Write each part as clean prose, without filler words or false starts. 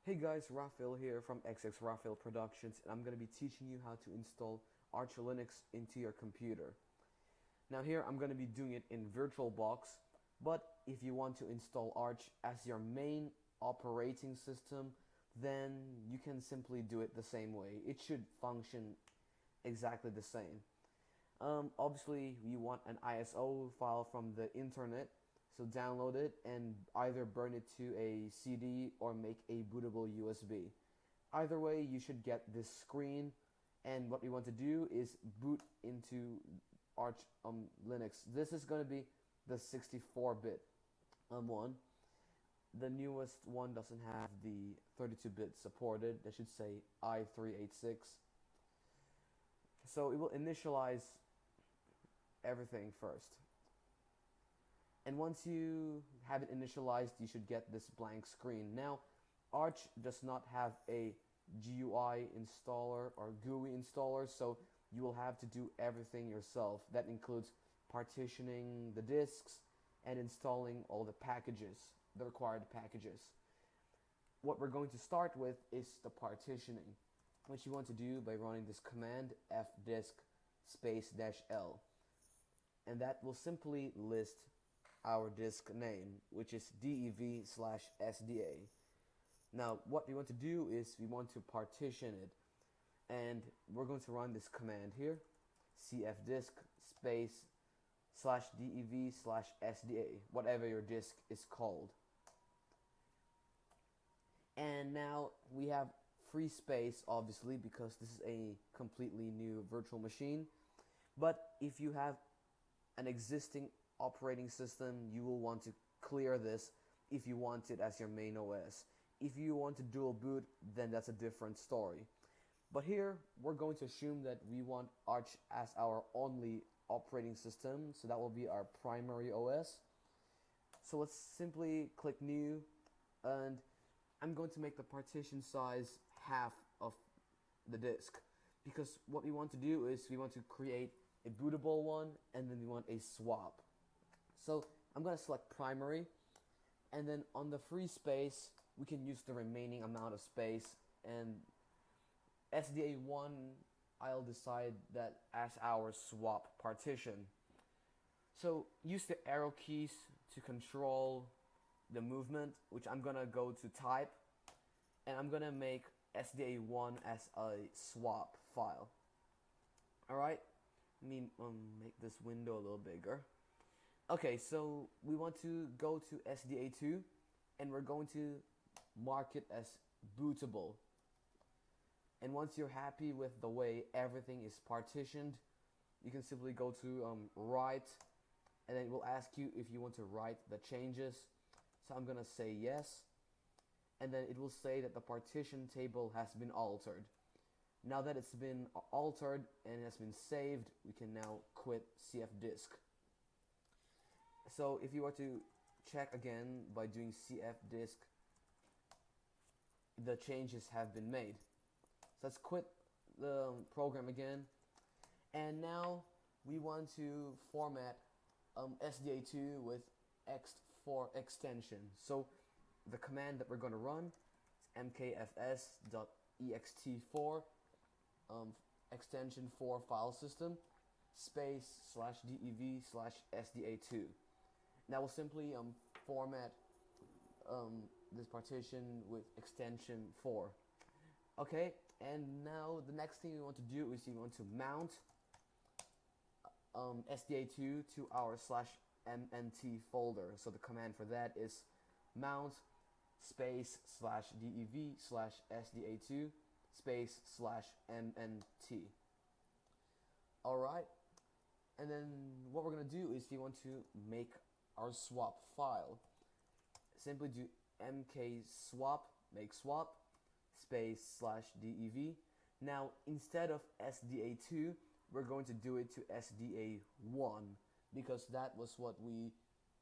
Hey guys, Raphael here from XX Raphael Productions, and I'm going to be teaching you how to install Arch Linux into your computer. Now here I'm going to be doing it in VirtualBox, but if you want to install Arch as your main operating system, then you can simply do it the same way. It should function exactly the same. Obviously, you want an ISO file from the internet, so download it and either burn it to a CD or make a bootable USB. Either way, you should get this screen, and what we want to do is boot into Arch Linux. This is going to be the 64-bit one. The newest one doesn't have the 32-bit supported. They should say i386. So it will initialize everything first. And once you have it initialized, you should get this blank screen. Now, Arch does not have a GUI installer or GUI installer, so you will have to do everything yourself. That includes partitioning the disks and installing all the packages, the required packages. What we're going to start with is the partitioning, which you want to do by running this command fdisk --L, and that will simply list our disk name, which is dev/sda. Now what we want to do is we want to partition it, and we're going to run this command here, cfdisk /dev/sda, whatever your disk is called. And now we have free space, obviously, because this is a completely new virtual machine. But if you have an existing operating system, you will want to clear this if you want it as your main OS. If you want to dual boot, then that's a different story. But here we're going to assume that we want Arch as our only operating system, so that will be our primary OS. So let's simply click new, and I'm going to make the partition size half of the disk, because what we want to do is we want to create a bootable one, and then we want a swap. So I'm going to select primary, and then on the free space we can use the remaining amount of space, and SDA1 I'll decide that as our swap partition. So use the arrow keys to control the movement, which I'm gonna go to type, and I'm gonna make SDA1 as a swap file. Alright, let me make this window a little bigger. Okay, so we want to go to SDA2, and we're going to mark it as bootable. And once you're happy with the way everything is partitioned, you can simply go to write, and then it will ask you if you want to write the changes. So I'm gonna say yes, and then it will say that the partition table has been altered. Now that it's been altered and has been saved, we can now quit cfdisk. So if you were to check again by doing cfdisk, the changes have been made. So let's quit the program again, and now we want to format SDA2 with X4 extension. So the command that we're going to run is mkfs.ext4 extension 4 file system /dev/sda2. Now we'll simply format this partition with extension 4. Okay, and now the next thing we want to do is we want to mount SDA2 to our /mnt folder. So the command for that is mount /dev/sda2 /mnt. Alright, and then what we're going to do is we want to make our swap file. Simply do mkswap, make swap, /dev. Now instead of SDA2, we're going to do it to SDA1, because that was what we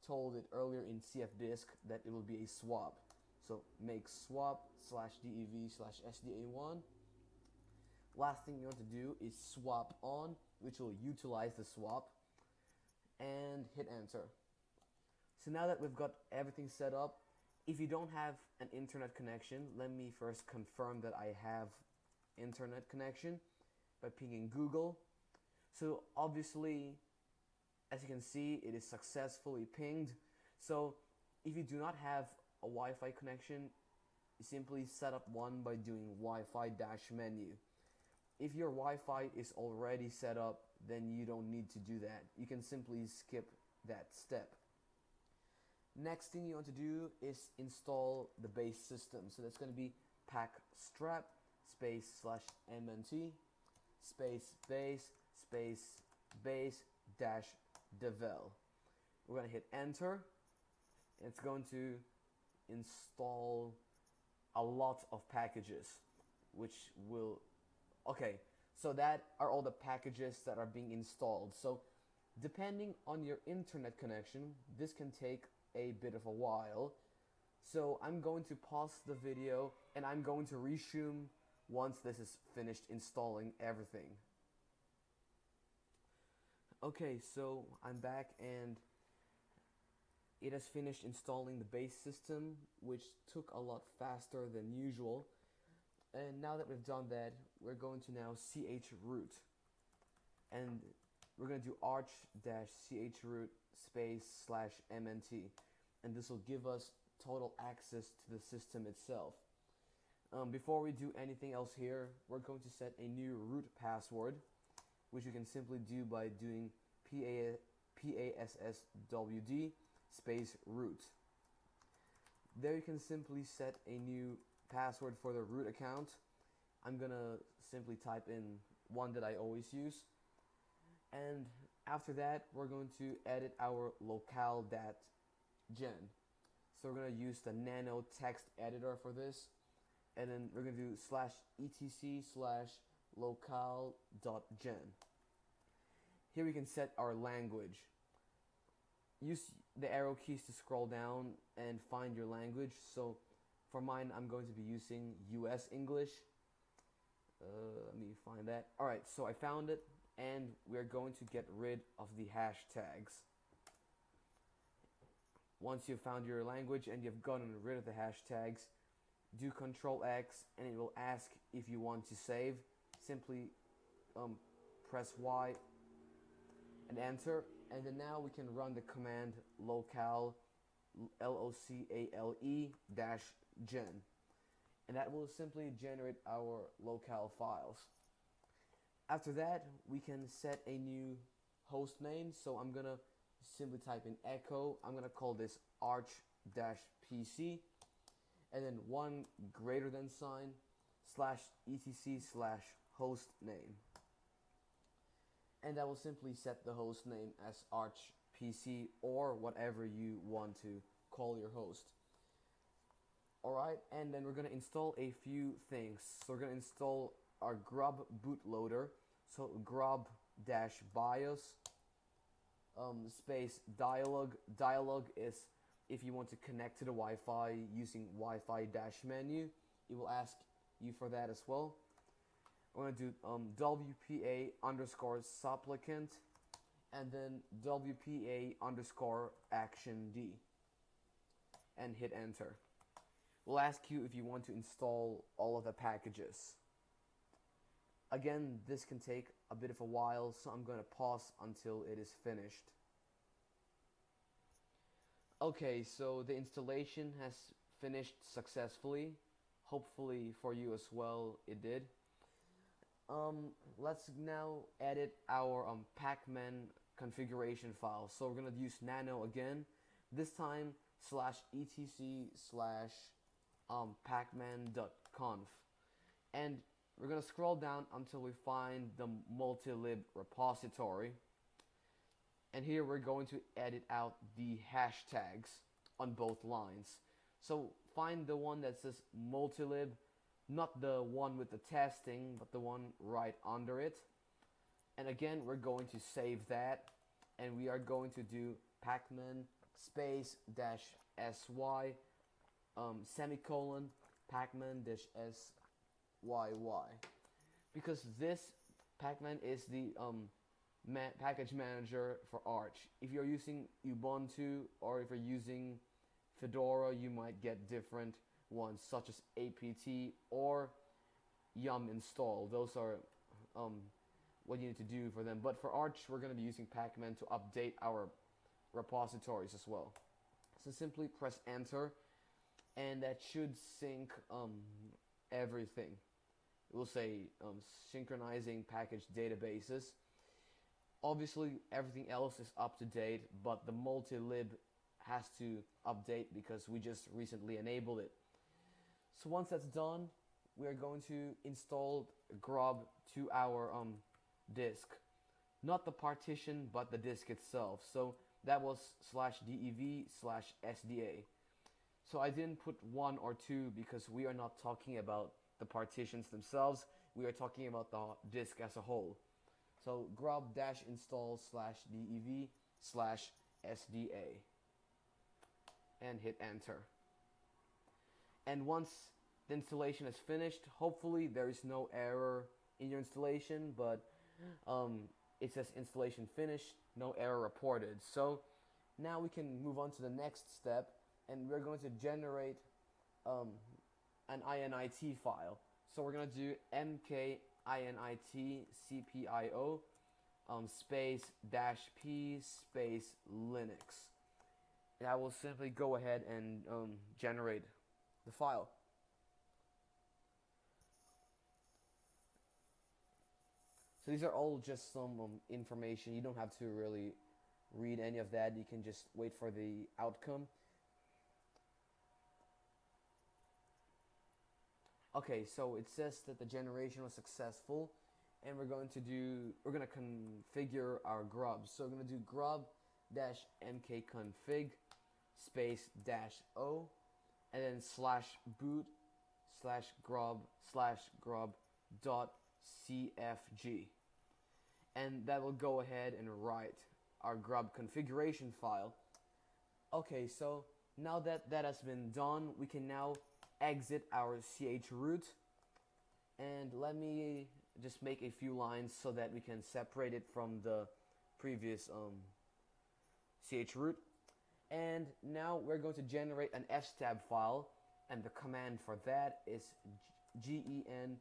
told it earlier in cfdisk, that it will be a swap. So make swap /dev/sda1. Last thing you want to do is swap on, which will utilize the swap, and hit enter. So now that we've got everything set up, If you don't have an internet connection, let me first confirm that I have internet connection by pinging Google. So obviously, as you can see, it is successfully pinged. So if you do not have a Wi-Fi connection, you simply set up one by doing Wi-Fi dash menu. If your Wi-Fi is already set up, then you don't need to do that. You can simply skip that step. Next thing you want to do is install the base system. So that's going to be pack strap space / mnt space base dash devel. We're going to hit enter. It's going to install a lot of packages, which will, okay, so that are all the packages that are being installed. So depending on your internet connection, this can take a bit of a while. So I'm going to pause the video and I'm going to resume once this is finished installing everything. Okay, so I'm back and it has finished installing the base system, which took a lot faster than usual. And now that we've done that, we're going to now chroot. And we're going to do arch-chroot space / mnt. And this will give us total access to the system itself. Before we do anything else here, we're going to set a new root password, which you can simply do by doing passwd space root. There you can simply set a new password for the root account. I'm gonna simply type in one that I always use. And after that, we're going to edit our locale.gen. So we're going to use the nano text editor for this. And then we're going to do /etc/locale.gen. Here we can set our language. Use the arrow keys to scroll down and find your language. So for mine, I'm going to be using US English. Let me find that. Alright, so I found it, and we're going to get rid of the hashtags. Once you've found your language and you've gotten rid of the hashtags, do Control X and it will ask if you want to save. Simply press Y and enter, and then now we can run the command locale -gen, and that will simply generate our locale files. After that, we can set a new host name. So I'm gonna simply type in echo. I'm gonna call this arch-pc, and then one greater than sign /etc/hostname, and that will simply set the host name as arch-pc or whatever you want to call your host. Alright, and then we're going to install a few things. So we're going to install our grub bootloader. So grub-bios space dialog. Dialog is if you want to connect to the Wi-Fi using Wi-Fi dash menu. It will ask you for that as well. We're going to do WPA_supplicant and then WPA_action-D and hit enter. We'll ask you if you want to install all of the packages. Again, this can take a bit of a while, so I'm going to pause until it is finished. Okay, so the installation has finished successfully. Hopefully for you as well, it did. Let's now edit our pacman configuration file. So we're going to use nano again, this time /etc/pacman.conf, and we're going to scroll down until we find the multilib repository, and here we're going to edit out the hashtags on both lines. So find the one that says multilib, not the one with the testing, but the one right under it. And again, we're going to save that, and we are going to do pacman space -sy semicolon pacman -syy, because this pacman is the package manager for Arch. If you're using Ubuntu or if you're using Fedora, you might get different ones such as apt or yum install. Those are what you need to do for them. But for Arch, we're going to be using pacman to update our repositories as well. So simply press enter, and that should sync everything. It will say synchronizing package databases. Obviously, everything else is up to date, but the multi-lib has to update because we just recently enabled it. So once that's done, we are going to install grub to our disk. Not the partition, but the disk itself. So that was /dev/sda. So I didn't put 1 or 2 because we are not talking about the partitions themselves. We are talking about the disk as a whole. So grub-install /dev/sda and hit enter. And once the installation is finished, hopefully there is no error in your installation, but it says installation finished, no error reported. So now we can move on to the next step, and we're going to generate an init file. So we're going to do mkinitcpio space -p space Linux. And I will simply go ahead and generate the file. So these are all just some information. You don't have to really read any of that. You can just wait for the outcome. Okay, so it says that the generation was successful, and we're going to configure our grubs. So we're going to do grub-mkconfig space -o, and then /boot/grub/grub.cfg. And that will go ahead and write our grub configuration file. Okay, so now that that has been done, we can now exit our chroot, and let me just make a few lines so that we can separate it from the previous chroot. And now we're going to generate an fstab file, and the command for that is genfstab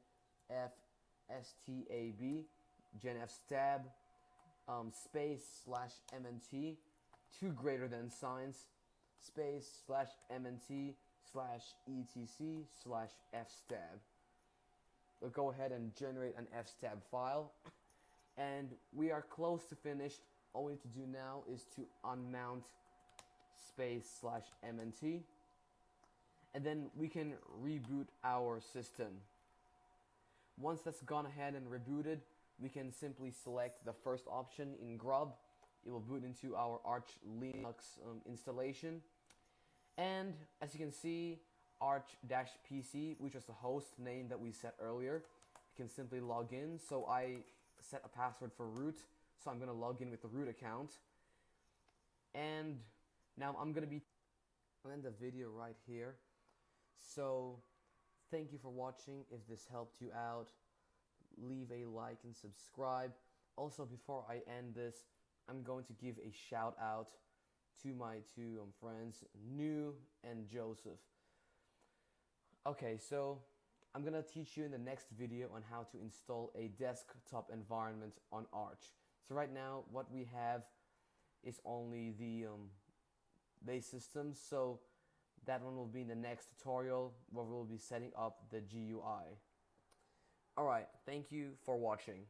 space /mnt, 2 greater than signs, space /mnt/etc/fstab. We'll go ahead and generate an fstab file, and we are close to finished. All we need to do now is to unmount space /mnt, and then we can reboot our system. Once that's gone ahead and rebooted, we can simply select the first option in grub. It will boot into our Arch Linux installation. And as you can see, arch-pc, which was the host name that we set earlier, you can simply log in. So I set a password for root, so I'm going to log in with the root account. And now I'm going to end the video right here. So thank you for watching. If this helped you out, leave a like and subscribe. Also, before I end this, I'm going to give a shout out to my 2 friends, New and Joseph. Okay, so I'm gonna teach you in the next video on how to install a desktop environment on Arch. So right now, what we have is only the base system, so that one will be in the next tutorial where we'll be setting up the GUI. Alright, thank you for watching.